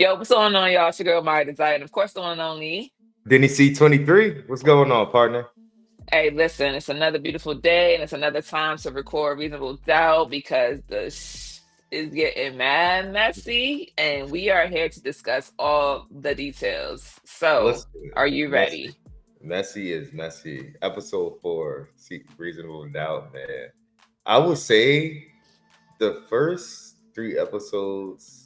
Yo, what's going on, y'all? It's your girl, My Desire, and of course, the one and only. Denny C 23. What's going on, partner? Hey, listen, it's another beautiful day, and it's another time to record Reasonable Doubt because is getting mad messy, and we are here to discuss all the details. So, Listen, are you messy. ready? Messy is messy. Episode 4, Reasonable Doubt, man. I would say the first 3 episodes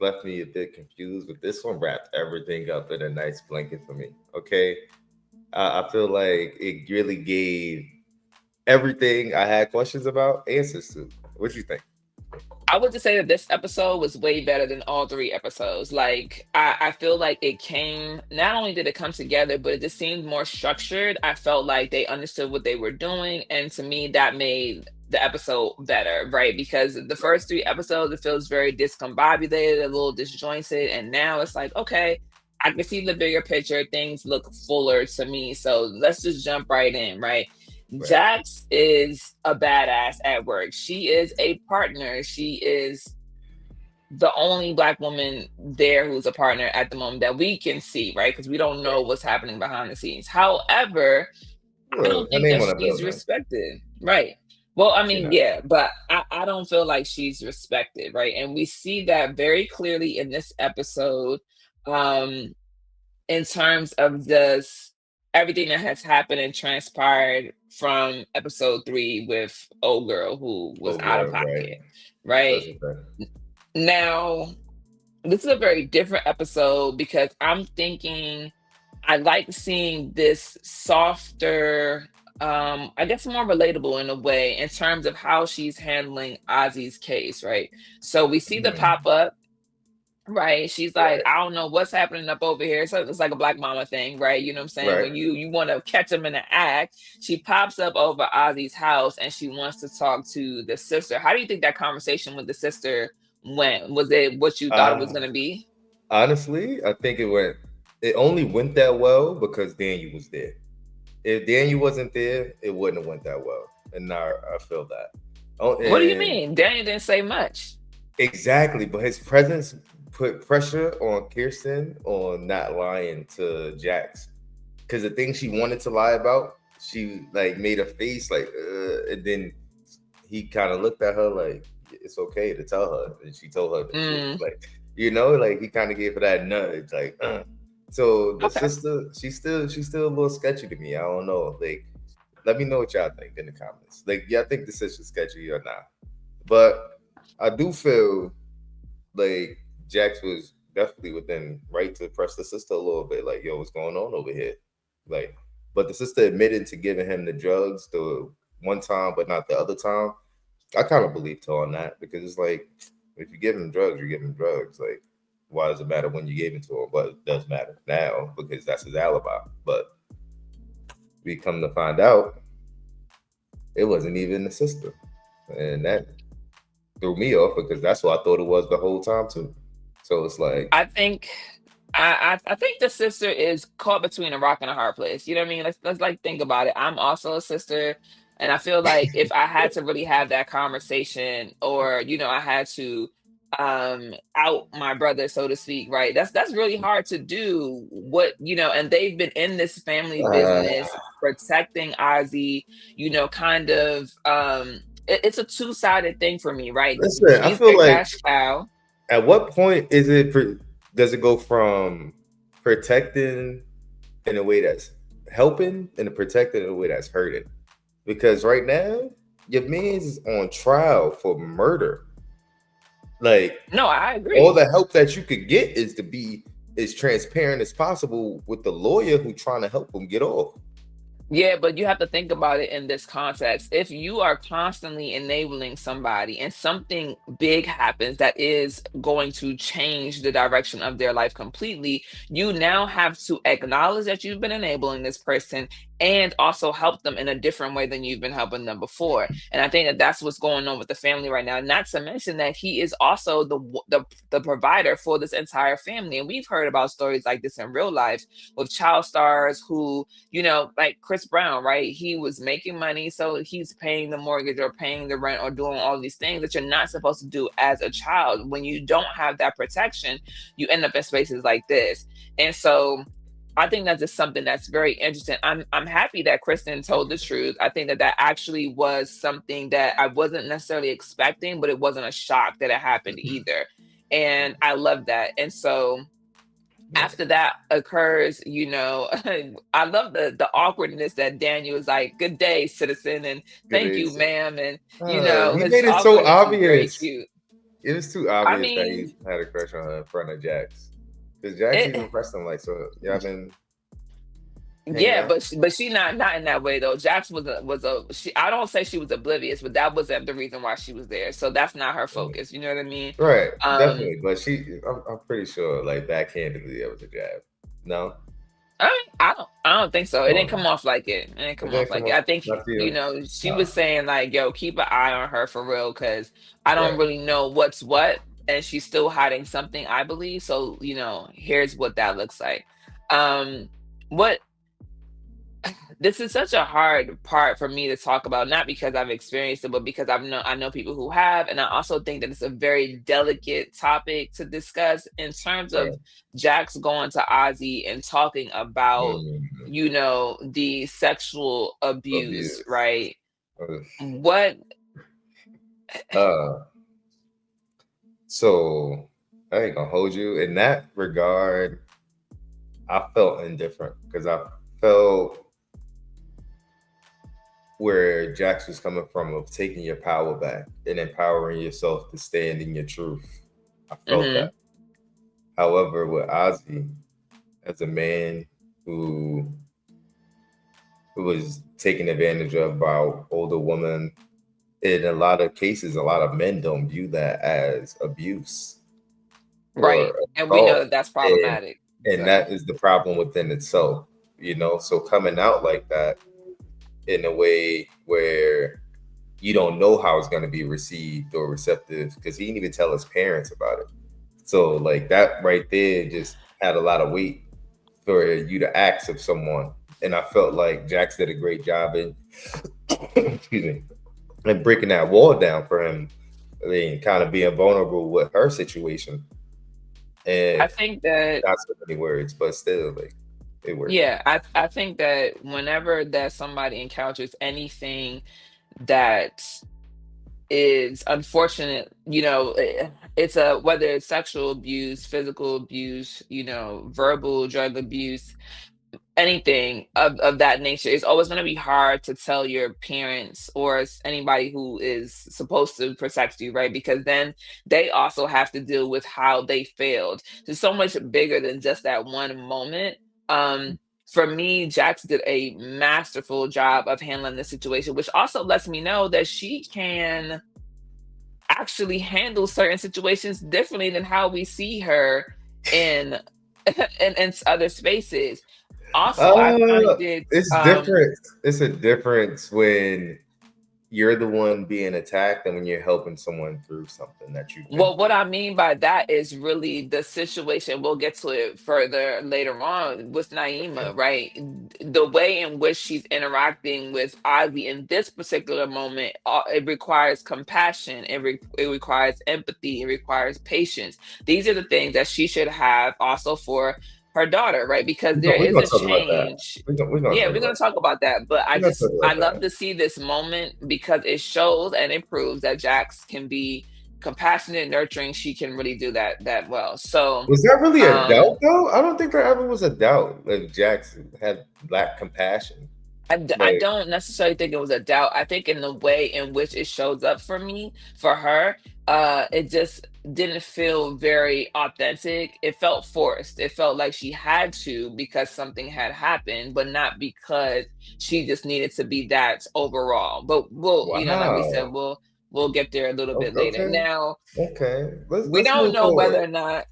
left me a bit confused, but this one wrapped everything up in a nice blanket for me. Okay. I feel like it really gave everything I had questions about answers to. What you think? I would just say that this episode was way better than all three episodes. Like, I feel like it came, not only did it come together, but it just seemed more structured. I felt like they understood what they were doing. And to me, that made the episode better, right? Because the first three episodes, it feels very discombobulated, a little disjointed. And now it's like, okay, I can see the bigger picture. Things look fuller to me. So let's just jump right in, right? Right. Jax is a badass at work. She is a partner. She is the only Black woman there who's a partner at the moment that we can see, right? Because we don't know what's happening behind the scenes. However, I Well, don't her think name that on the she's building. respected, right? Well, I She mean, not. yeah, but I don't feel like she's respected, right? And we see that very clearly in this episode. Um, in terms of just everything that has happened and transpired from episode 3 with old girl who was Oh, out of girl, right. pocket, right? That's a fact. Now, this is a very different episode because I'm thinking I like seeing this softer, I guess more relatable in a way in terms of how she's handling Ozzie's case, right? So we see the Mhm. pop up. Right. She's like, Right. I don't know what's happening up over here. So it's like a black mama thing, right? You know what I'm saying? Right. When you want to catch them in the act, she pops up over Ozzy's house and she wants to talk to the sister. How do you think that conversation with the sister went? Was it what you thought it was Uh, gonna be? honestly, I think it only went that well because Daniel was there. If Daniel wasn't there, it wouldn't have went that well. And now I feel that. Oh, What do you and mean? Daniel didn't say much. exactly, but his presence put pressure on Kirsten on not lying to Jax. Because the thing she wanted to lie about, she like made a face like, and then he kind of looked at her like it's okay to tell her, and she told her the truth. Mm, Like like he kind of gave her that nudge, like. So the okay. sister, she's still a little sketchy to me. I don't know. Like, let me know what y'all think in the comments. Like, y'all think the sister's sketchy or not? But I do feel like Jax was definitely within right to press the sister a little bit. Like, yo, what's going on over here? Like, but the sister admitted to giving him the drugs the one time, but not the other time. I kind of believed her on that because it's like if you give him drugs, you give him drugs. Like, why does it matter when you gave it to him? But it does matter now because that's his alibi. But we come to find out it wasn't even the sister, and that threw me off because that's what I thought it was the whole time too. So it's like, I think I think the sister is caught between a rock and a hard place. You know what I mean? Let's like think about it. I'm also a sister, and I feel like if I had to really have that conversation, or I had to out my brother, so to speak, right? That's really hard to do. And they've been in this family uh, business protecting Ozzy, kind of it's a two-sided thing for me, right? listen, I She's feel their like cash cow. at what point does it go from protecting in a way that's helping and protecting in a way that's hurting? Because right now, your man's is on trial for murder. Like No, I all agree. the help that you could get is to be as transparent as possible with the lawyer who trying to help him get off. Yeah, but you have to think about it in this context. If you are constantly enabling somebody and something big happens that is going to change the direction of their life completely, you now have to acknowledge that you've been enabling this person and also help them in a different way than you've been helping them before. And I think that that's what's going on with the family right now. Not to mention that he is also the provider for this entire family. And we've heard about stories like this in real life with child stars who like Chris Chris Brown, right? He was making money, so he's paying the mortgage or paying the rent or doing all these things that you're not supposed to do as a child. When you don't have that protection, you end up in spaces like this. And so I think that's just something that's very interesting. I'm happy that Kristen told the truth. I think that that actually was something that I wasn't necessarily expecting, but it wasn't a shock that it happened either. And I love that. And so Yeah, after that occurs, I love the awkwardness that Daniel is like, "Good day, citizen," and it "Thank you, is. ma'am," and He his made it so awkwardness is very obvious. cute. It was too I obvious that mean, he had a crush on her in front of Jax. Because Jax it even pressed him like, "So y'all been hanging yeah, out?" but she not in that way though. Jax was a she. I don't say she was oblivious, but that wasn't the reason why she was there. So that's not her focus. You know what I mean? Right, Um, definitely. But I'm pretty sure, like backhandedly, that was a jab. No, I mean, I don't think so. It come didn't on, come man. off like it. It didn't It come off didn't like come it. up. I think Not to you. she was Nah, saying like, "Yo, keep an eye on her for real," because I don't right. really know what's what, and she's still hiding something. I believe so. Here's what that looks like. Um, what This is such a hard part for me to talk about, not because I've experienced it, but because I know people who have, and I also think that it's a very delicate topic to discuss in terms of Right. Jax going to Ozzie and talking about, Mm, the sexual abuse, abuse. right? Ugh. What Uh, so I ain't gonna hold you in that regard. I felt indifferent because I felt where Jax was coming from of taking your power back and empowering yourself to stand in your truth. I felt hmm that. However, with Ozzy, as a man who who was taken advantage of by older women, in a lot of cases, a lot of men don't view that as abuse right. or And we know assault, that that's and problematic. and So that is the problem within itself. So coming out like that in a way where you don't know how it's going to be received or receptive because he didn't even tell his parents about it. So like that right there just had a lot of weight for you to ask of someone. And I felt like Jax did a great job in excuse me, and breaking that wall down for him. I mean, kind of being vulnerable with her situation I and think that not so many words, but still like it worked. yeah, I think that whenever that somebody encounters anything that is unfortunate, it's a whether it's sexual abuse, physical abuse, verbal drug abuse, anything of that nature. It's always going to be hard to tell your parents or anybody who is supposed to protect you, right? Because then they also have to deal with how they failed. It's so much bigger than just that one moment. um for me, Jax did a masterful job of handling the situation, which also lets me know that she can actually handle certain situations differently than how we see her in in other spaces. Also, I Uh, find it it's different. It's a difference when you're the one being attacked and when you're helping someone through something that you've been well, what through. I mean by that is really the situation. We'll get to it further later on with Naima, right? The way in which she's interacting with Ivy in this particular moment, it requires compassion, it requires empathy, it requires patience. These are the things that she should have also for her daughter, right? Because there We're is gonna a talk about that. change. We're gonna Yeah, talk we're about gonna talk about that, but we're gonna talk I about love that. to see this moment because it shows and it proves that Jax can be compassionate, nurturing. She can really do that well. So, Was that really a doubt um, though? I don't think there ever was a doubt that Jackson had lacked compassion. I Like, don't necessarily think it was a doubt. I think in the way in which it shows up for me, for her, it just didn't feel very authentic. It felt forced. It felt like she had to because something had happened, but not because she just needed to be that overall. But like we said, wow. we'll get there a little bit later. Okay. Now, Okay. Let's we let's don't move know forward. whether or not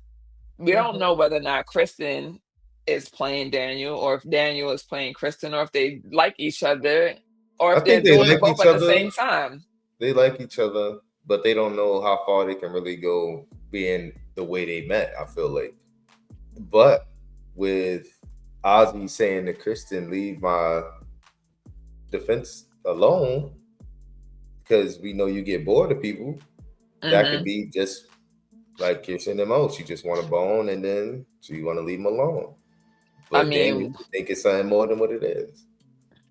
we don't Mhm. know whether or not Kristen is playing Daniel, or if Daniel is playing Kristen, or if they like each other, or I if they're think they doing like both each at the other. same time. They like each other, but they don't know how far they can really go being the way they met, I feel like. But with Ozzy saying to Kristen, leave my defense alone, because we know you get bored of people. That could Hmm. be just like kissing them out. She just want a bone, and then she want to leave him alone. I But Daniel mean, think it's something more than what it is.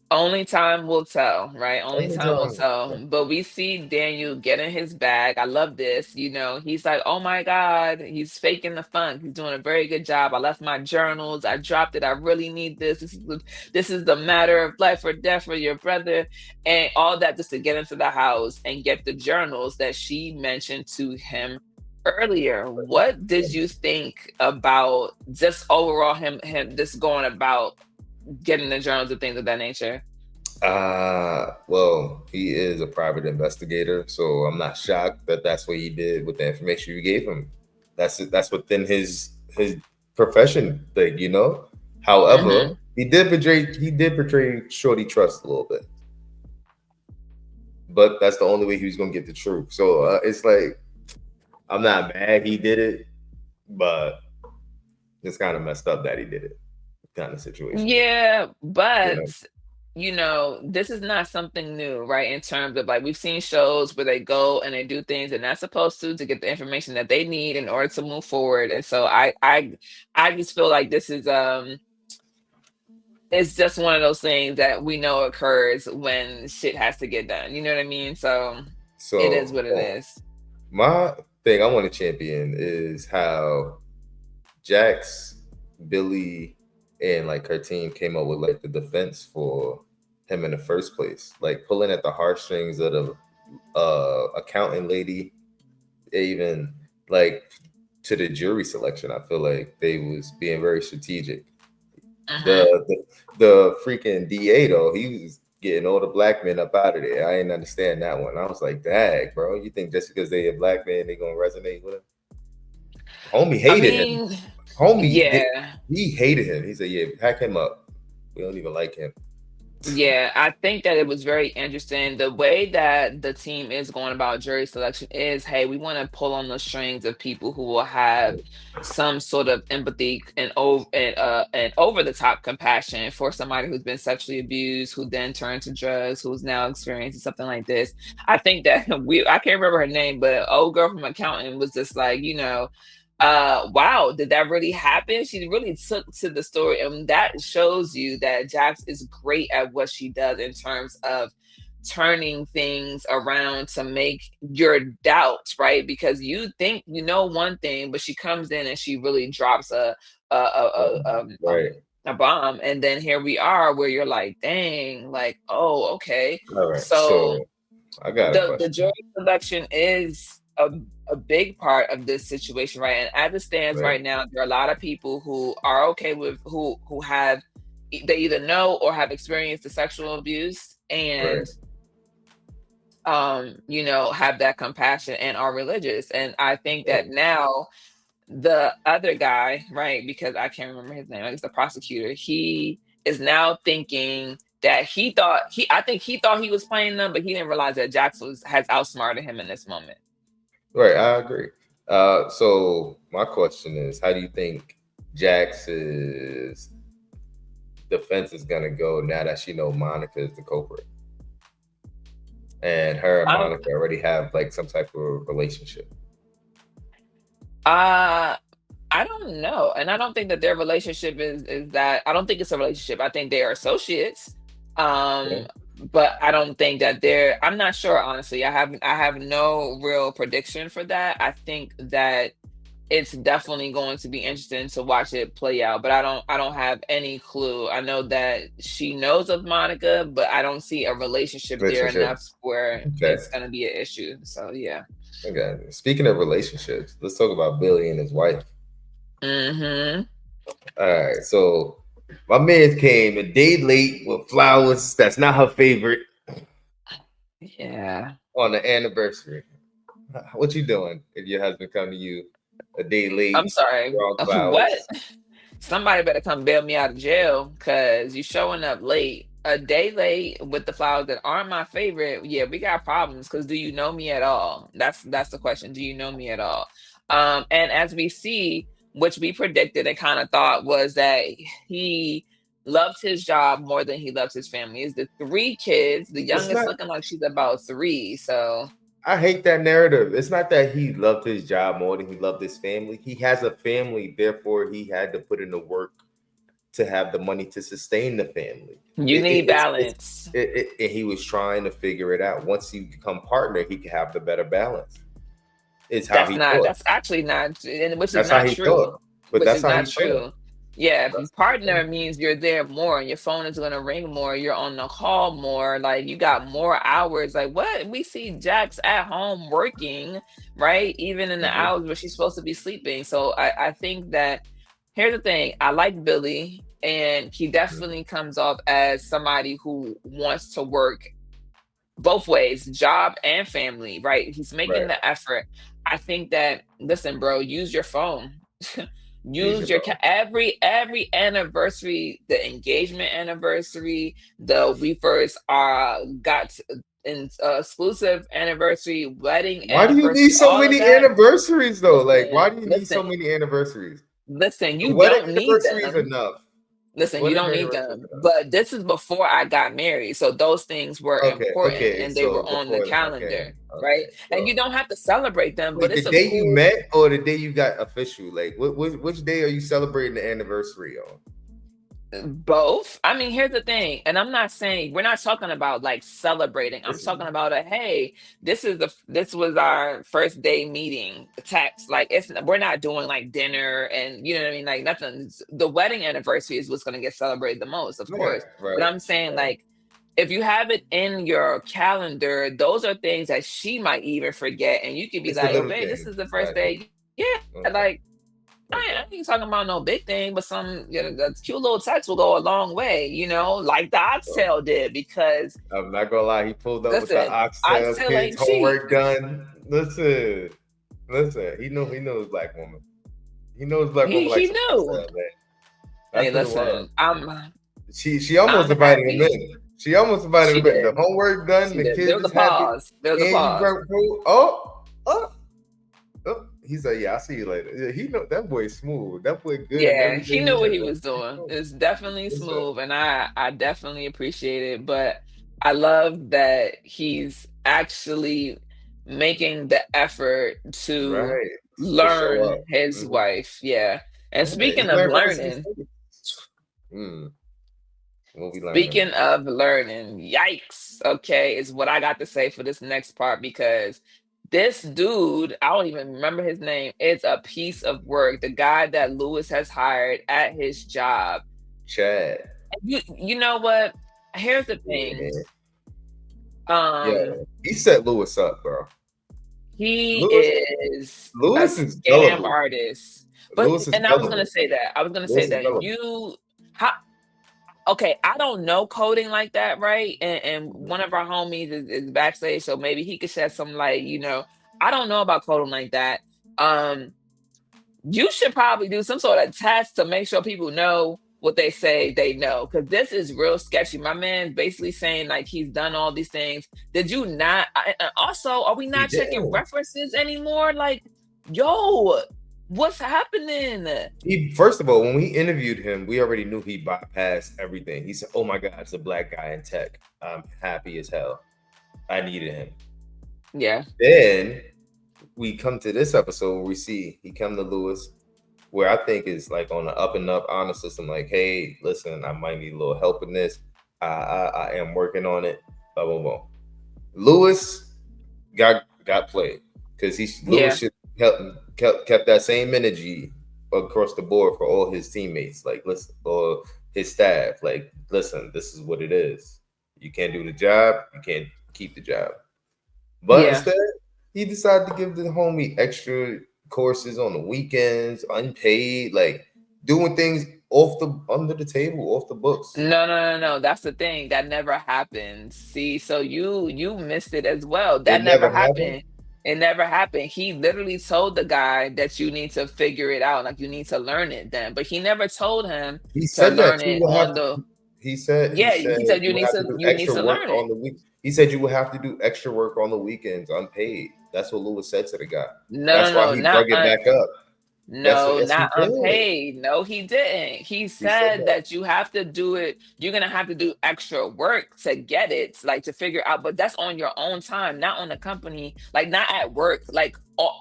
only time will tell, right? Only Only time will time. tell. But we see Daniel get in his bag. I love this. He's like, oh my God, he's faking the funk. He's doing a very good job. I left my journals. I dropped it. I really need this. This is the matter of life or death for your brother. And all that just to get into the house and get the journals that she mentioned to him earlier. What did you think about just overall him just going about getting the journals and things of that nature? Well, he is a private investigator, so I'm not shocked that that's what he did with the information you gave him. That's within his profession thing, you know. However, Hmm. he did betray Shorty trust a little bit, but that's the only way he was gonna get the truth. So it's like I'm not mad he did it, but it's kind of messed up that he did it, kind of situation, Yeah, you but know. this is not something new, right? In terms of like we've seen shows where they go and they do things they're not supposed to get the information that they need in order to move forward. And so I just feel like this is it's just one of those things that we know occurs when shit has to get done. You know what I mean? So it is So what it is. my thing I want to champion is how Jax, Billy, and like her team came up with like the defense for him in the first place, like pulling at the heartstrings of the accountant lady, even like to the jury selection. I feel like they was being very strategic. Hmm. The freaking DA though, he was getting all the black men up out of there. I didn't understand that one. I was like, "Dag, bro, you think just because they a black man, they gonna resonate with him?" Homie I hated him. mean, Homie, yeah. he hated him. He said, "Yeah, pack him up. We don't even like him." Yeah, I think that it was very interesting. The way that the team is going about jury selection is, hey, we want to pull on the strings of people who will have some sort of empathy and over the top compassion for somebody who's been sexually abused, who then turned to drugs, who's now experiencing something like this. I think that I can't remember her name, but old girl from accounting was just like, wow, did that really happen? She really took to the story, and that shows you that Jax is great at what she does in terms of turning things around to make your doubts, right? Because you think you know one thing, but she comes in and she really drops Right. a bomb, and then here we are where you're like, dang, like, oh, okay. All right. So So I got a the question. jury selection is a big part of this situation, right? And as it stands Right. right now, there are a lot of people who are okay with who have they either know or have experienced the sexual abuse Right. and have that compassion and are religious. And I think Right. that now the other guy, right, because I can't remember his name, I guess the prosecutor, he is now thinking that I think he thought he was playing them, but he didn't realize that Jax has outsmarted him in this moment. Right. I agree. So my question is, how do you think Jax's defense is gonna go now that she know Monica is the culprit, and her and Um, Monica already have like some type of relationship? uh, I don't know, and I don't think that their relationship is that. I don't think it's a relationship. I think they are associates. Yeah. Um, but I don't think that they're. I'm not sure, honestly. I have no real prediction for that. I think that it's definitely going to be interesting to watch it play out, but I don't have any clue. I know that she knows of Monica, but I don't see a relationship there Relationship. enough where Okay. it's going to be an issue. So yeah. Okay. Speaking of relationships, let's talk about Billy and his wife. Mhm. All right. So my man came a day late with flowers. That's not her favorite Yeah. on the anniversary. What you doing if your husband come to you a day I'm late, sorry. wrong What? flowers? Somebody better come bail me out of jail because you showing up late, a day late with the flowers that aren't my favorite. Yeah, we got problems. Because do you know me at all? That's the question. Do you know me at all? And as we see, which we predicted and kind of thought was that he loves his job more than he loves his family. Is the 3 kids, the It's youngest not. looking like she's about 3. So I hate that narrative. It's not that he loved his job more than he loved his family. He has a family, therefore he had to put in the work to have the money to sustain the family. you need balance. And he was trying to figure it out. Once you become partner, he could have the better balance. It's how he thought. That's actually not, and which is That's how not he true. thought. But Which that's is how not he thought. true. Yeah, if you That's how he partner thought. means you're there more and your phone is gonna ring more, you're on the call more, like you got more hours. Like what we see Jax at home working, right? Even in the Mhm. hours where she's supposed to be sleeping. So I think that here's the thing. I like Billy and he definitely comes off as somebody who wants to work both ways, job and family, right? He's making Right. the effort. I think that listen, bro, use your phone. Use your Use your phone. every anniversary, the engagement anniversary, the we first got in exclusive anniversary, wedding Why do you need anniversary, so all of many that. anniversaries though? Like, why Listen, do you need so listen, many anniversaries? listen, The you wedding don't need anniversary is them. enough. Listen, you Wedding don't need anniversary is them, enough. but this is before I got married, so those things were Okay, important okay. and they So were on the before, okay, calendar, right? okay. And you So don't have to celebrate them, but like it's the a day you cool met or the day you got official? Like, which day are you celebrating the anniversary on? both. I mean, here's the thing, and I'm not saying we're not talking about like celebrating. I'm Listen, talking about a hey, this was our first day meeting text. Like we're not doing like dinner and you know what I mean, like nothing. The wedding anniversary is what's gonna get celebrated the most, of right, course. But right, I'm saying right. like if you have it in your calendar, those are things that she might even forget. And you could be It's the like, oh, little babe, this things. is the first Got you. day. Yeah, Okay, like okay. I ain't talking about no big thing, but some the cute little text will go a long way, like the So oxtail did. Because I'm not gonna lie, he pulled up with the listen, oxtail, oxtail kids, ain't cheap. homework done. Listen, listen. He knows black woman. He knows black woman like He some knew. oxtail, man. Hey, That's what it was. listen, She almost I'm invited him happy. in. She almost invited She him in. The did. homework done, She the did. There kids was a is happy, pause. There was a and you pause. brought food. Oh. He said, "Yeah, I'll see you later." Yeah, he know that boy smooth. That boy good in Yeah, he everything he knew what he does. was doing. It's definitely Listen, smooth, and I definitely appreciate it. But I love that he's actually making the effort to right to show learn up. his Mhm. wife. Yeah. And Right. He speaking of learned from his learning, mistakes. Mm, what we learning? speaking of learning, yikes. Okay, is what I got to say for this next part because this dude, I don't even remember his name, is a piece of work. The guy that Lewis has hired at his job. Chad. You know what? Here's the Yeah, thing. man. Yeah, Um, he set Lewis up, bro. he Lewis, is a Lewis is scam gullible. artist. But Lewis is and I was gonna gullible. say that. I was gonna say Lewis is that gullible. you how okay, I don't know coding like that, right? And one of our homies is backstage, so maybe he could shed some light. I don't know about coding like that. Um, you should probably do some sort of test to make sure people know what they say they know, because this is real sketchy. My man's basically saying like he's done all these things. Did you not? And also, are we He not checking didn't. references anymore? Like, yo, what's happening? He first of all, when we interviewed him, we already knew he bypassed everything. He said, "Oh my God, it's a black guy in tech. I'm happy as hell. I needed him." Yeah, Then we come to this episode where we see he come to Lewis, where I think is like on the up and up honor system. Like, hey, listen, I might need a little help in this. I am working on it. Blah blah blah. Lewis got played because Lewis yeah. should help kept that same energy across the board for all his teammates. Like, listen, or his staff. Like, listen, this is what it is. You can't do the job. You can't keep the job. But Yeah. instead, he decided to give the homie extra courses on the weekends, unpaid, like doing things off the under the table, off the books. No, no, no, no. That's the thing. That never happened. See, so you missed it as well. It That never never happened. happened. It never happened. He literally told the guy that you need to figure it out, like you need to learn it then. But he never told him He to said that learn you it will have on to. the He yeah, said he said you will have to do you need extra to work learn it. on the week. He said you will have to do extra work on the weekends, unpaid. That's what Lewis said to the guy. No, That's no, why no, he brought not it back up. No, Yes, he not did. unpaid. No, he didn't. He He said said that. that you have to do it. You're gonna have to do extra work to get it, like to figure out, but that's on your own time, not on the company, like not at work. Like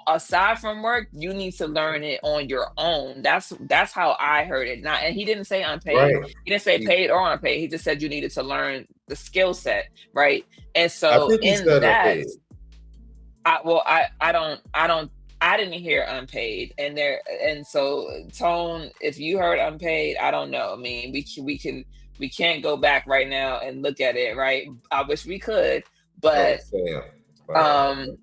aside from work, you need to learn it on your own. That's how I heard it. Not, and he didn't say unpaid. Right. He didn't say He, paid or unpaid. He just said you needed to learn the skill set, right? And I so think he in said that, unpaid. I didn't hear unpaid, and so Tone, if you heard unpaid, I don't know. I mean, we can't go back right now and look at it, right? I wish we could, Oh, but Sam. um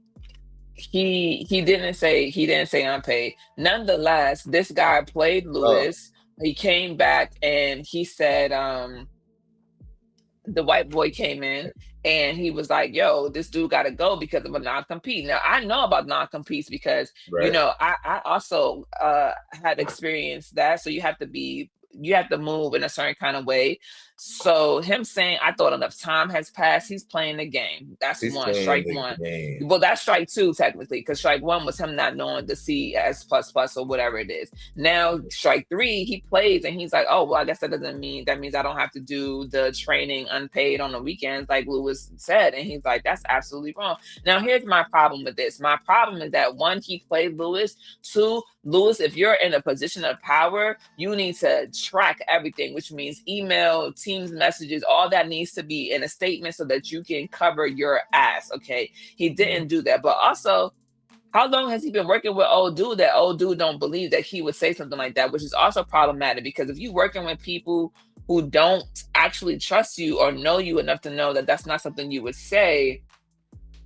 he didn't say unpaid. Nonetheless, this guy played Oh, Lewis. He came back and he said the white boy came in and he was like, "Yo, this dude got to go because of a non-compete." Now I know about non-competes because right. I also had experienced that. So you have to move in a certain kind of way. So him saying, "I thought enough time has passed," he's playing the game. That's He's one. playing Strike the one. game. Well, that's strike two technically, because strike one was him not knowing the CS plus plus or whatever it is. Now, strike three, he plays and he's like, "Oh, well, I guess that means I don't have to do the training unpaid on the weekends, like Lewis said." And he's like, "That's absolutely wrong." Now, here's my problem with this. My problem is that one, he played Lewis. Two, Lewis, if you're in a position of power, you need to track everything, which means email, Teams messages, all that needs to be in a statement so that you can cover your ass. Okay. He Mhm. didn't do that. But also, how long has he been working with old dude that old dude don't believe that he would say something like that, which is also problematic because if you're working with people who don't actually trust you or know you enough to know that that's not something you would say,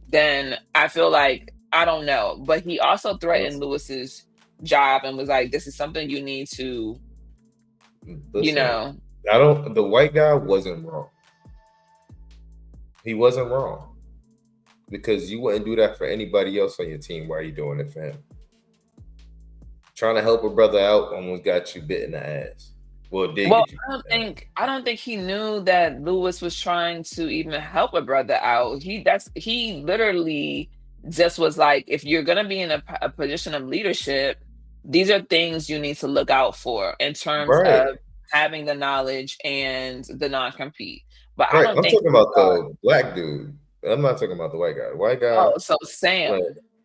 then I feel like I don't know. But he also threatened Listen, Lewis's job and was like, "This is something you need to, you listen. know, I don't. The white guy wasn't wrong. He wasn't wrong because you wouldn't do that for anybody else on your team. Why are you doing it for him? Trying to help a brother out almost got you bit in the ass. Well, it did Well, get you bit in the ass. I don't think he knew that Lewis was trying to even help a brother out. He literally just was like, if you're gonna be in a position of leadership, these are things you need to look out for in terms Right, of having the knowledge and the non-compete. But I right. don't I'm think talking he about thought, the black dude. I'm not talking about the white guy. The white guy, oh, so like, Sam.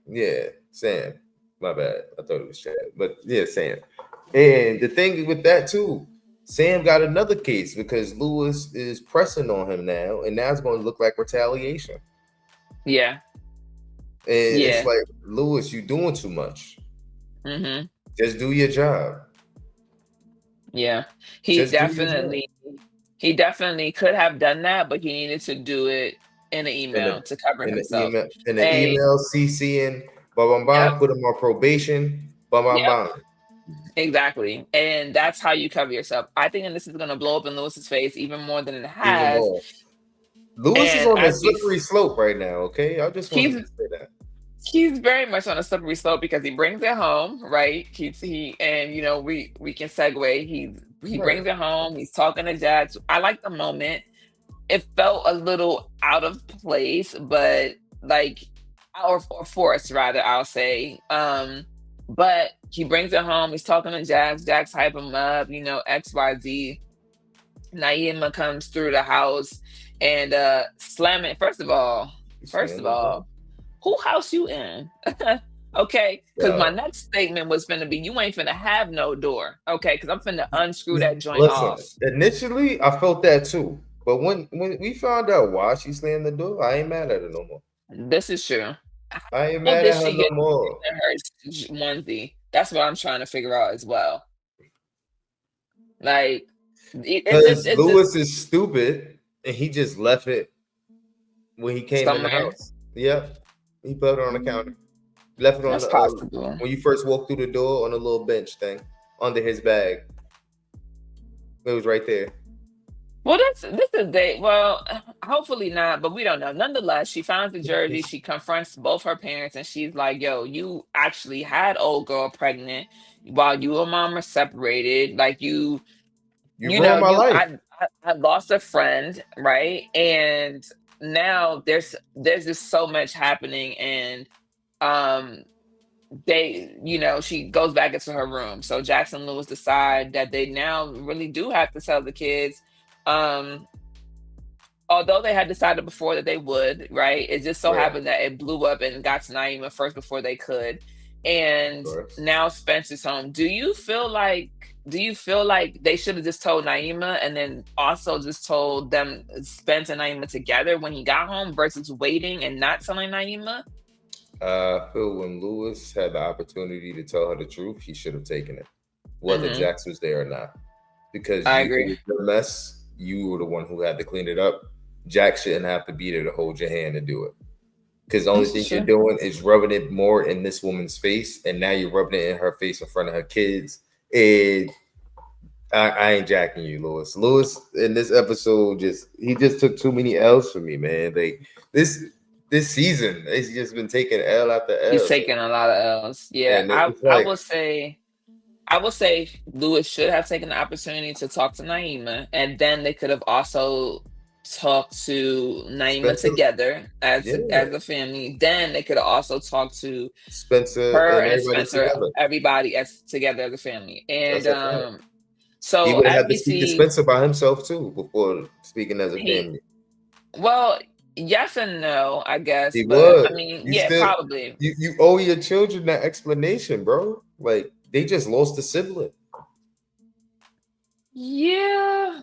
yeah, Sam. My bad. I thought it was Chad, but yeah, Sam. And the thing with that too, Sam got another case because Lewis is pressing on him now, and now it's going to look like retaliation. Yeah, And it's yeah. like, Lewis, you doing too much. Hmm. Just do your job. Yeah. He Just do your job. definitely he definitely could have done that, but he needed to do it in an In email the to cover in the himself. Hey, email, CCing, bam, bam, yep, bam, put him on probation, bam, bam, yep, bam. exactly. And that's how you cover yourself. I think that this is gonna blow up in Lewis's face even more than it Even has. more. Lewis is And on a as we slippery slope right now. Okay, I just wanted he's to say that. he's very much on a slippery slope because he brings it home, right? He and we can segue. He Right. brings it home, he's talking to Jax. I like the moment. It felt a little out of place, but like or forced rather, I'll say. But he brings it home, he's talking to Jax, Jax hype him up, XYZ. Naima comes through the house and slamming. First of Slam the door. all, who house you in? Okay, because my Yo, next statement was finna be, you ain't finna have no door. Okay, because I'm finna unscrew that joint listen. off. Initially, I felt that too, but when we found out why she slammed the door, I ain't mad at her no more. This is true. I ain't How mad did at her she no get more. in her onesie? That's what I'm trying to figure out as well. Like, Because it's just Lewis is stupid and he just left it when he came in the somewhere. house. Yep. He put it on the Mm, counter. Left it on that's the possible. when you first walked through the door on a little bench thing under his bag. It was right there. Well, this is day. Well, hopefully not, but we don't know. Nonetheless, she finds the jersey. She confronts both her parents, and she's like, "Yo, you actually had old girl pregnant while you and mom are separated. Like You ruined my you life. I lost a friend, right? And now there's just so much happening, and um she goes back into her room. So Jax and Lewis decide that they now really do have to tell the kids. Um, Although they had decided before that they would, right? It just so Right. happened that it blew up and got to Naima first before they could. Of And course. now Spencer's home. Do you feel like they should have just told Naima and then also just told them Spence and Naima together when he got home versus waiting and not telling Naima? I feel when Lewis had the opportunity to tell her the truth, he should have taken it, whether Hmm. Jax was there or not. Because I it agree. was your mess. You were the one who had to clean it up. Jax shouldn't have to be there to hold your hand and do it. Because the only This thing is you're true. doing is rubbing it more in this woman's face, and now you're rubbing it in her face in front of her kids. And I ain't jacking you, Lewis. Lewis in this episode he just took too many L's for me, man. Like this this season, it's just been taking L after He's L. So, taking a lot of L's. Yeah, and it's I like will say. I will say Lewis should have taken the opportunity to talk to Naima, and then they could have also talked to Naima Spencer, together yeah, as a family. Then they could have also talked to Spencer her and and everybody Spencer, together. everybody as together as a family. And That's a fact. He so would have as had to we speak to see, Spencer by himself too before speaking as a he family. well, yes and no, I guess, He but would. I mean, You yeah, still probably. you owe your children that explanation, bro. Like they just lost a sibling. Yeah.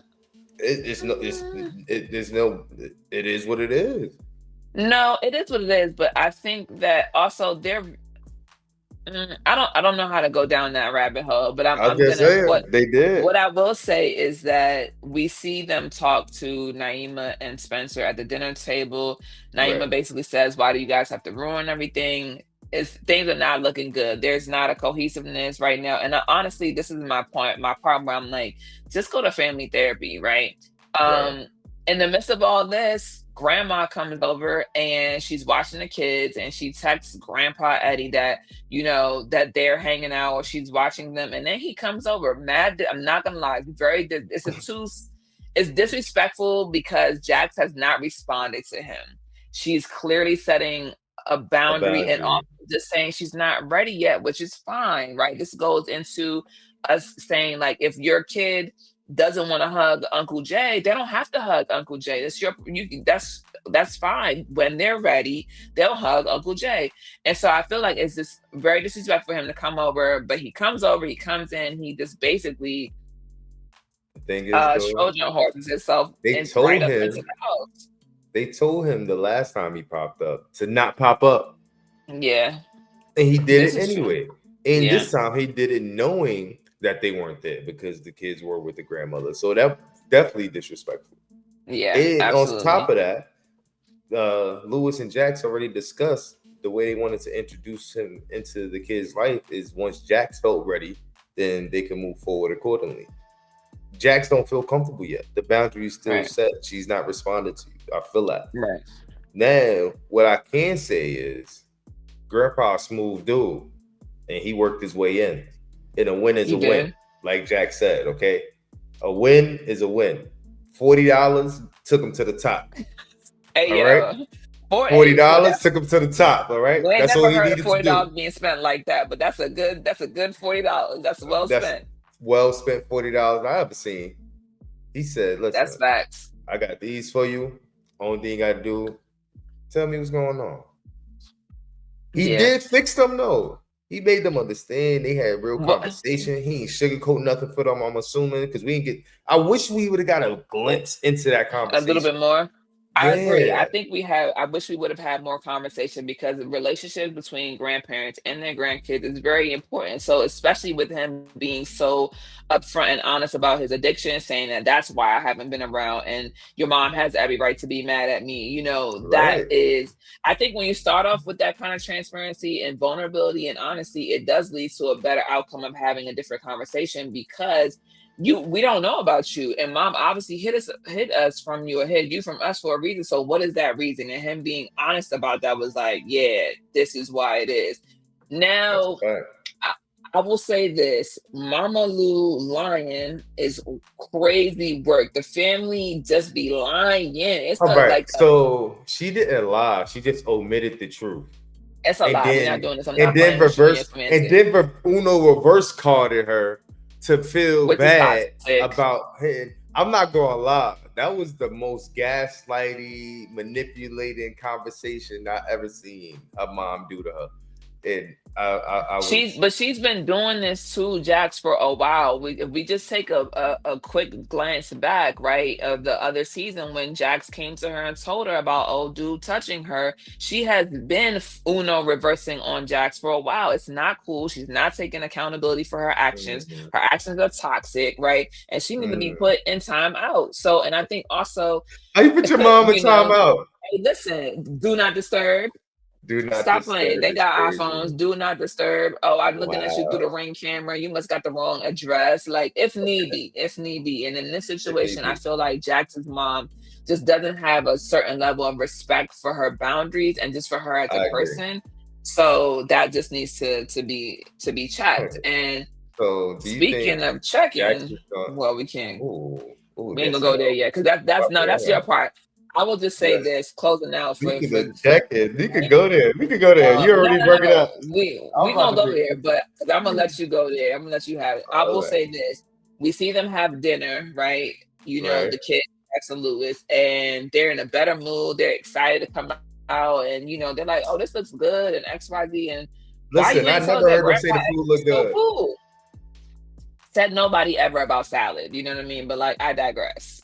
It's no there's no it is what it is. No, it is what it is, but I think that also I don't know how to go down that rabbit hole, but I'm I'm I'm just gonna saying they did. what I will say is that we see them talk to Naima and Spencer at the dinner table. Right. Naima basically says, "Why do you guys have to ruin everything? Things are not looking good. There's not a cohesiveness right now." And honestly, this is my point. My problem where I'm like, just go to family therapy, right? Right. Um, in the midst of all this, grandma comes over and she's watching the kids and she texts Grandpa Eddie that they're hanging out or she's watching them, and then he comes over mad. I'm not gonna lie, it's disrespectful because Jax has not responded to him. She's clearly setting a A boundary and boundary. also just saying she's not ready yet, which is fine, right? This goes into us saying, like, if your kid doesn't want to hug Uncle Jay, they don't have to hug Uncle Jay. That's fine. When they're ready, they'll hug Uncle Jay. And so I feel like it's just very disrespectful for him to come over, but he comes over, he comes in, he just basically The thing is though, Trojan horses himself they and right told up into him the house. the last time he popped up to not pop up. Yeah, And he did this it is true. anyway. And Yeah, this time he did it knowing that they weren't there because the kids were with the grandmother. So that definitely disrespectful. yeah, And on top absolutely. of that, Lewis and Jax already discussed the way they wanted to introduce him into the kid's life is once Jax felt ready, then they can move forward accordingly. Jax don't feel comfortable yet. The boundary is still Right, set. She's not responding to you. I feel that. right. Now, what I can say is Grandpa a smooth dude, and he worked his way in. And a win is He a win, did. like Jack said. Okay, a win is a win. $40 took him to the top. Hey, All right, yo, for forty a for dollars that, took him to the top. All right, we ain't that's all never he heard of needed to do. $40 being spent like that, but that's a good $40. That's well That's spent. well spent $40 I ever seen. He said, That's "Listen, facts. I got these for you. Only thing you got to do, tell me what's going on." He Yeah. did fix them though. He made them understand. They had real Well, conversation. He ain't sugarcoat nothing for them. I'm assuming because we didn't get. I wish we would have got a glimpse into that a little bit conversation. more. I agree. Yeah, I wish we would have had more conversation because the relationships between grandparents and their grandkids is very important. So, especially with him being so upfront and honest about his addiction, saying that that's why I haven't been around, and your mom has every right to be mad at me. That right. is, I think when you start off with that kind of transparency and vulnerability and honesty, it does lead to a better outcome of having a different conversation because we don't know about you, and mom obviously hid us from you or hid you from us for a reason. So what is that reason? And him being honest about that was like, yeah, this is why it is. That's a Now, fact. i, I will say this: Mama Lou lying is crazy work. The family just be lying. It's All a right. like So she didn't lie. She just omitted the truth. It's a and lot. We're not then doing this. I'm and not then playing with you and your reverse and semantics, then Uno reverse carded her to feel which is bad toxic. about him. I'm not gonna lie, that was the most gaslighty, manipulating conversation I ever seen her mom do to her, and I was She's been doing this to Jax for a while. If we just take a quick glance back, right, of the other season when Jax came to her and told her about old dude touching her, she has been Uno reversing on Jax for a while. It's not cool. She's not taking accountability for her actions. mm, Her actions are toxic, right? And she needs to be mm. put in time out. So, and I think also, How you put your mom in you know, timeout? hey, listen, do not disturb. Do not Stop playing. disturb They is got crazy. iPhones. Do not disturb. Oh, I'm looking at you through the Wow. ring camera. You must got the wrong address. Like, if need be, if need be. And in this It may situation, I be. feel like Jackson's mom just doesn't have a certain level of respect for her boundaries and just for her as a I agree. person. So that just needs to be checked. And So do you think speaking of Jax checking, is going? well, we can't. Ooh, ooh, We ain't yes, gonna no. go there yet because that's no, Okay, that's all your right. part. I will just say Yes. this, closing out for Speaking for of for checking, you could go there. We could go there. You no, already no, no, brought it no. up. I'm We about gonna to go bring. there, but I'm gonna let you go there. I'm gonna let you have it. I will All right, say this: we see them have dinner, right? You know, right. the kid, Jax and Lewis, and they're in a better mood. They're excited to come out, and they're like, "Oh, this looks good," and X, Y, Z. And why Listen, you I ain't tell us never that heard them say Grandpa the food is look so good. cool? Said nobody ever about salad. You know what I mean? But like, I digress.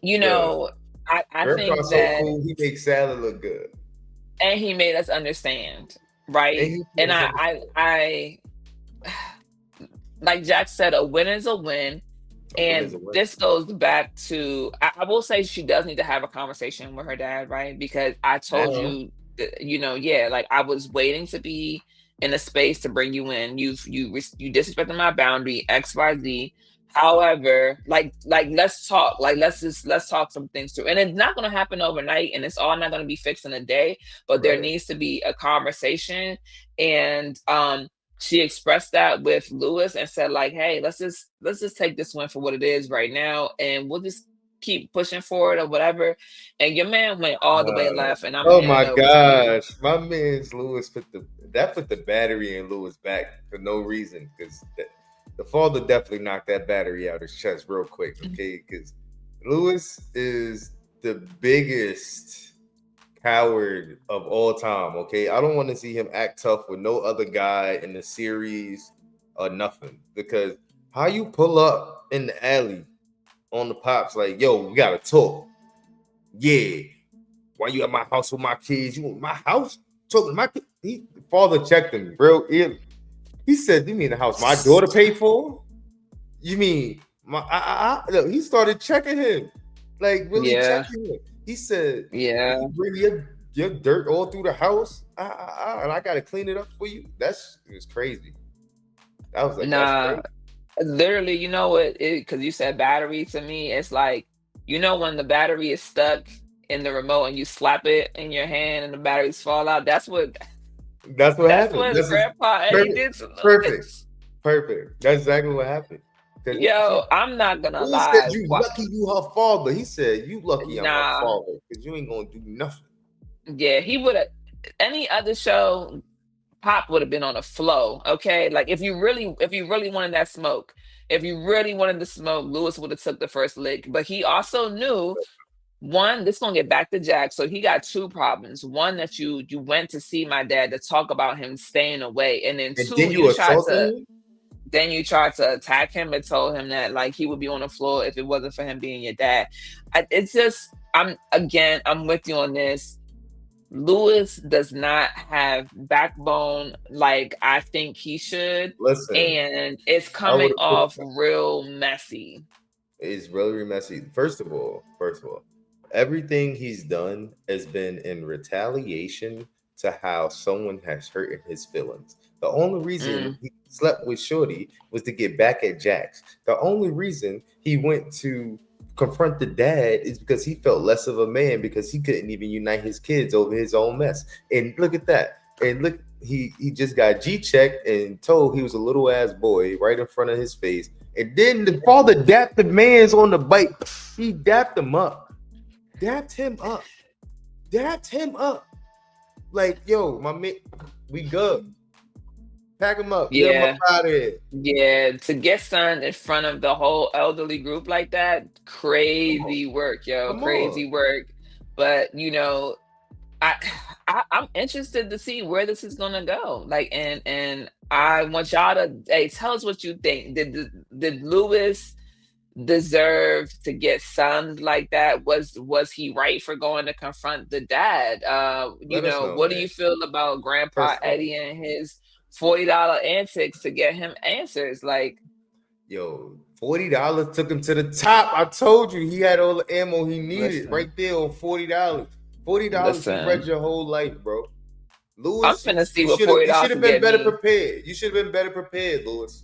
You Look, know, I Grandpa's think so that, cool. He makes salad look good, and he made us understand, and right? he made And us I like Jack said, a win is a win. a win is And a win. this goes back to, I will say she does need to have a conversation with her dad, right? Because I told Now, you, yeah, like I was waiting to be in a space to bring you in. You disrespected my boundary, X, Y, Z. However, like let's talk. Like let's talk some things through. And it's not gonna happen overnight and it's all not gonna be fixed in a day, but there right? needs to be a conversation. And she expressed that with Lewis and said like, "Hey, let's just take this one for what it is right now, and we'll just keep pushing forward or whatever." And your man went all the way Uh, left, and I'm oh handing my it over to you. gosh, my man's Lewis put the battery in Lewis back for no reason because the father definitely knocked that battery out his chest real quick. Okay, because Lewis is the biggest coward of all time. Okay, I don't want to see him act tough with no other guy in the series or nothing because how you pull up in the alley on the pops like, yo, we gotta talk. Yeah, why you at my house with my kids? You at my house talking to my kid? Father checked him, bro. He said, "You mean the house my daughter paid for? You mean my?" Look, he started checking him, like really Yeah, checking him. He said, yeah. "You bring your dirt all through the house, and I gotta clean it up for you." It was crazy. I was like, "That's Nah, crazy." literally, you know what? Because you said battery to me, it's like, when the battery is stuck in the remote and you slap it in your hand and the batteries fall out. That's what That's what that's happened. what That's just Grandpa Eddie perfect, did to perfect, Lewis. perfect. That's exactly what happened. Because Yo, I'm not gonna Lewis said, lie. "You lucky you her father." He said, "You lucky I'm her Nah, father because you ain't gonna do nothing." yeah, he would have. Any other show, Pop would have been on a flow. Okay, like if you really wanted that smoke, if you really wanted the smoke, Lewis would have took the first lick. But he also knew, one, this gonna get back to Jack. So he got two problems. One, that you went to see my dad to talk about him staying away, and then And two, then you assaulted him. you tried to attack him and told him that like he would be on the floor if it wasn't for him being your dad. It's just, I'm with you on this. Lewis does not have backbone like I think he should, Listen, and it's I would coming have put off real messy. it's really messy. First of all, everything he's done has been in retaliation to how someone has hurt his feelings. The only reason Mm, he slept with Shorty was to get back at Jax. The only reason he went to confront the dad is because he felt less of a man because he couldn't even unite his kids over his own mess. And look at that. And look, he just got G checked and told he was a little ass boy right in front of his face, and then the father dapped the man's on the bike. He dapped him up. Dapped him up. Dapped him up. Like, yo, my man, we good. Pack him up. Get him up Yeah. out of here. Yeah, to get signed in front of the whole elderly group like that, Come on. crazy work, yo, Come on. crazy work. But I, I'm interested to see where this is gonna go. Like, and I want y'all to, hey, tell us what you think. Did Lewis deserve to get sunned like that? Was he right for going to confront the dad? Let us know, What do man. you feel about Grandpa Personally. Eddie and his $40 antics to get him answers? Like, Yo, $40 took him to the top. I told you he had all the ammo he needed right listen, there on $40. $40, he read listen. your whole life, bro. I'm Lewis, finna see you what should have forty you should dollars have to been get better me. prepared. You should have been better prepared, Lewis.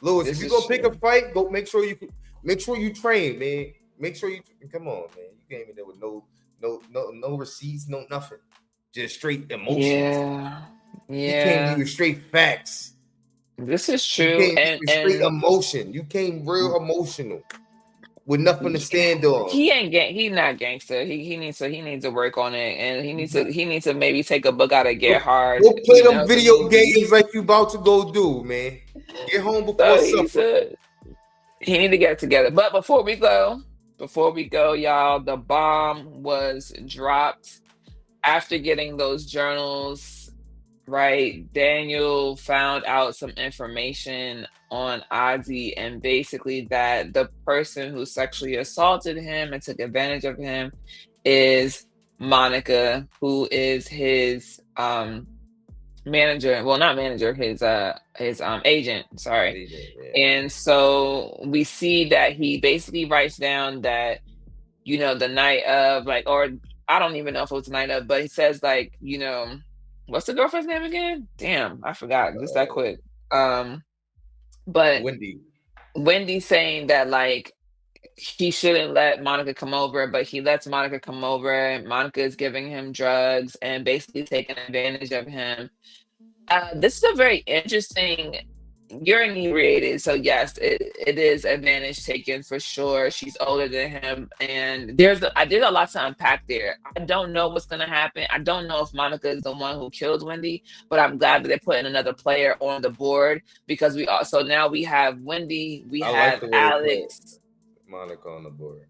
Lewis, if This you is gonna pick a true. fight, go make sure you train, man. Make sure you come on, man. You came in there with no receipts, no nothing. Just straight emotions. Yeah, He came to you yeah. with straight facts. This is He true, came to you with straight and emotion. You came real emotional with nothing to stand on. he's not gangster. He needs to work on it, and he needs to maybe take a book out of Get Hard, Go play them the video movie. games like you about to go do, man. Get home before So supper. he need to get it together. But before we go, y'all, the bomb was dropped after getting those journals. Right, Daniel found out some information on Ozzie, and basically that the person who sexually assaulted him and took advantage of him is Monica, who is his manager. Well, not manager, his agent. Sorry. Yeah. And so we see that he basically writes down that the night of, like, or I don't even know if it was the night of, but he says, like, what's the girlfriend's name again? Damn, I forgot just that quick. Um, but Wendy. Wendy saying that, like, he shouldn't let Monica come over, but he lets Monica come over. Monica is giving him drugs and basically taking advantage of him. This is a very interesting. You're inebriated, so yes, it is advantage taken for sure. She's older than him, and I did a lot to unpack there. I don't know what's gonna happen. I don't know if Monica is the one who killed Wendy, but I'm glad that they're putting another player on the board, because we also now we have Wendy, we I like have the way they put Alex. Monica on the board.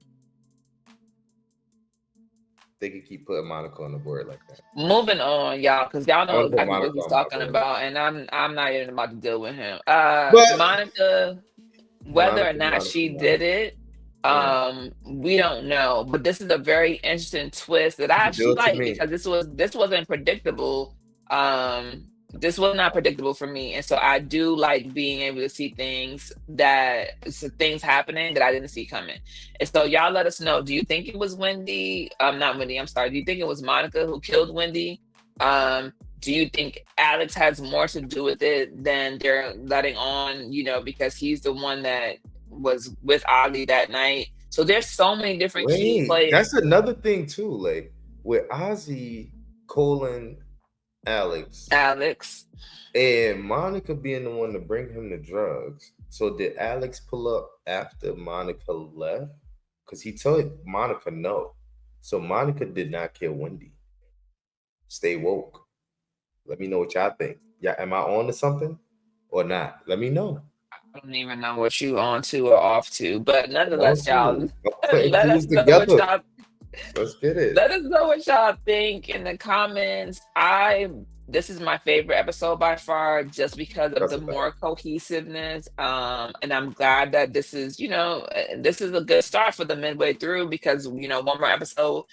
They could keep putting Monica on the board like that. Moving on, y'all, because y'all I know want to put exactly what Monica he's on my talking board. about, and I'm not even about to deal with him. But Monica, whether or not she did Monica. it, Yeah. we don't know. But this is a very interesting twist that I Do actually it to like, me. because this wasn't predictable. This was not predictable for me, and so I do like being able to see things happening that I didn't see coming. And so y'all let us know. Do you think it was Wendy? Not Wendy. I'm sorry. Do you think it was Monica who killed Wendy? Do you think Alex has more to do with it than they're letting on? Because he's the one that was with Ozzie that night. So there's so many different key Wait, players. that's another thing too. Like with Ozzie, Colin, Alex, Alex. and Monica being the one to bring him the drugs. So did Alex pull up after Monica left? Because he told Monica no. So Monica did not kill Wendy. Stay woke. Let me know what y'all think. Yeah, am I on to something or not? Let me know. I don't even know what you on to or off to, but I'm on nonetheless, y'all, to. I'm putting let us clues know what together. y'all Let's get it. let us know what y'all think in the comments. This is my favorite episode by far, just because of That's the a fact. more cohesiveness. And I'm glad that this is a good start for the midway through, because one more episode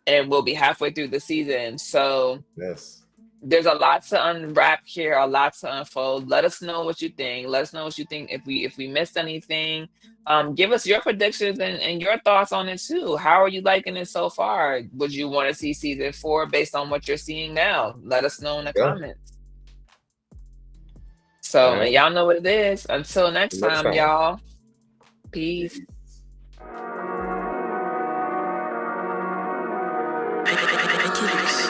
and we'll be halfway through the season. So Yes. there's a lot to unwrap here, a lot to unfold. Let us know what you think. Let us know what you think, if we missed anything. Give us your predictions and your thoughts on it too. How are you liking it so far? Would you want to see season 4 based on what you're seeing now? Let us know in the Yeah. comments. All So, and right. y'all know what it is. Until next Next time, time. y'all. Peace. repercussions.